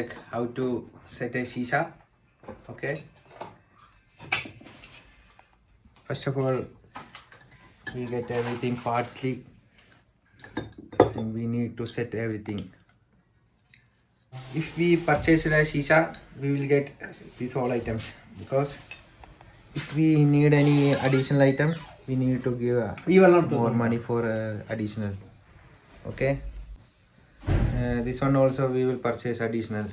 check how to set a shisha. Okay, first of all we get everything parsley and we need to set everything. If we purchase a shisha, we will get these all items, because if we need any additional items, we need to give more money for additional. Okay, this one also we will purchase additional.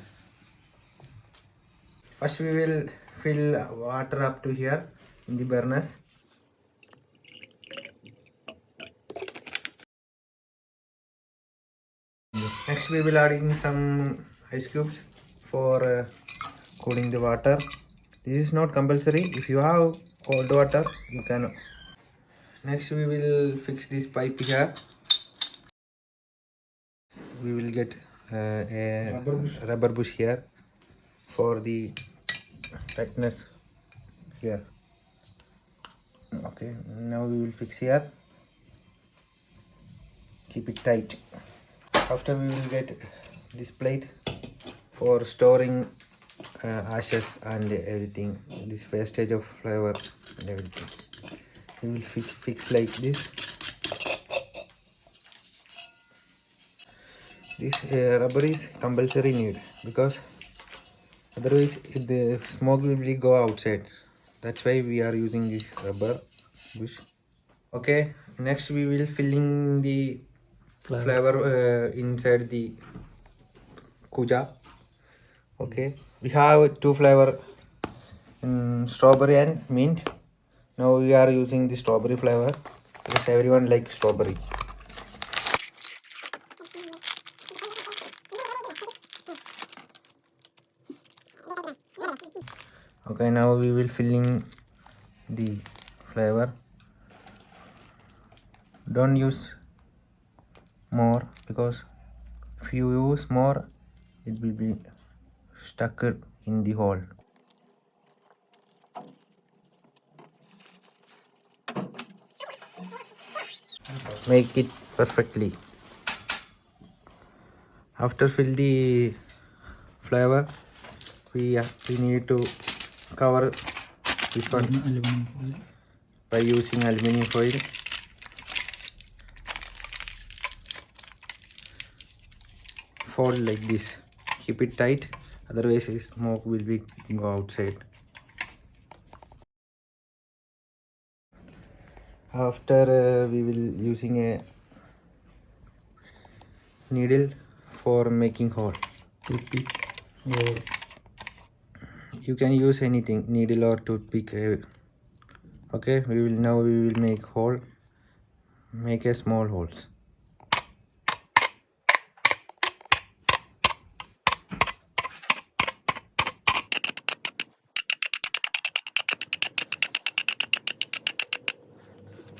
First we will fill water up to here in the burners. Next we will add in some ice cubes for cooling the water. This is not compulsory. If you have cold water, you can. Next we will fix this pipe here. We will get a rubber bush here for the tightness here. Okay, now we will fix here. Keep it tight. After we will get this plate for storing ashes and everything, this wastage of flour and everything. We will fix like this. This rubber is compulsory need, because otherwise the smoke will go outside. That's why we are using this rubber bush. Okay, next we will filling the flavor inside the kuja. Okay, we have two flavor, strawberry and mint. Now we are using the strawberry flavor because everyone likes strawberry. Okay, now we will filling the flavor. Don't use more, because if you use more, it will be stuck in the hole. Make it perfectly. After fill the flavor, we need to cover this one by using aluminum foil. Fold like this. Keep it tight, otherwise the smoke will be go outside. After we will using a needle for making hole. Toothpick, or you can use anything, needle or toothpick. Okay, we will make hole. Make a small holes.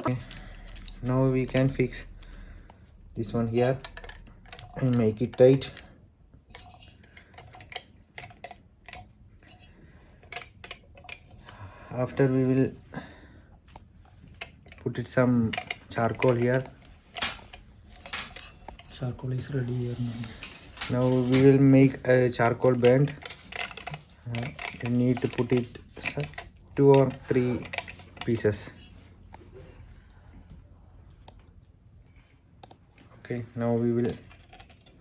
Okay, now we can fix this one here and make it tight. After we will put it some charcoal here. Charcoal is ready here now. Now we will make a charcoal band. You need to put it 2 or 3 pieces. Okay, now we will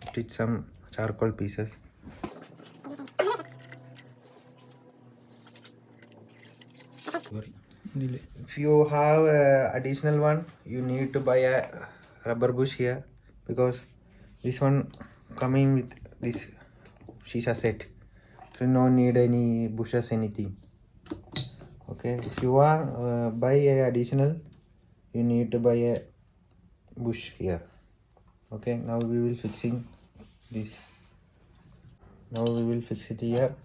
put it some charcoal pieces. If you have additional one, you need to buy a rubber bush here, because this one coming with this shisha set, so no need any bushes, anything. Okay, if you want buy a additional, you need to buy a bush here. Okay, now we will fixing this. Now we will fix it here.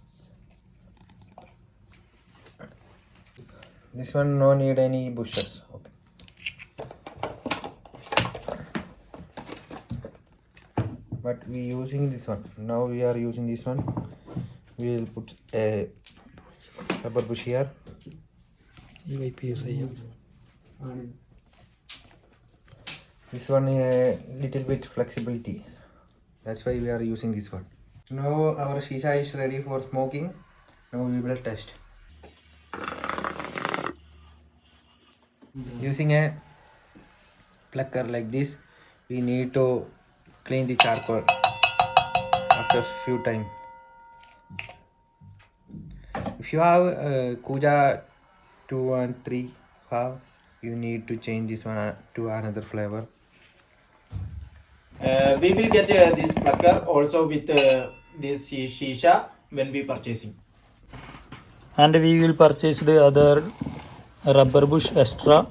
This one no need any bushes. Okay, but we using this one. Now we are using this one. We will put a rubber bush here. This one a little bit flexibility. That's why we are using this one. Now our shisha is ready for smoking. Now we will test. Using a plucker like this, we need to clean the charcoal after few time. If you have Kuja 2 and 3 have, you need to change this one to another flavor. We will get this plucker also with this shisha when we purchasing. And we will purchase the other rubber bush extra.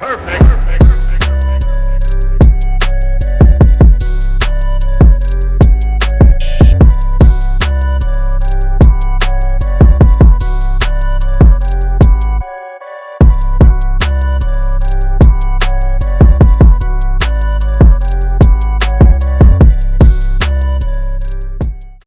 Perfect.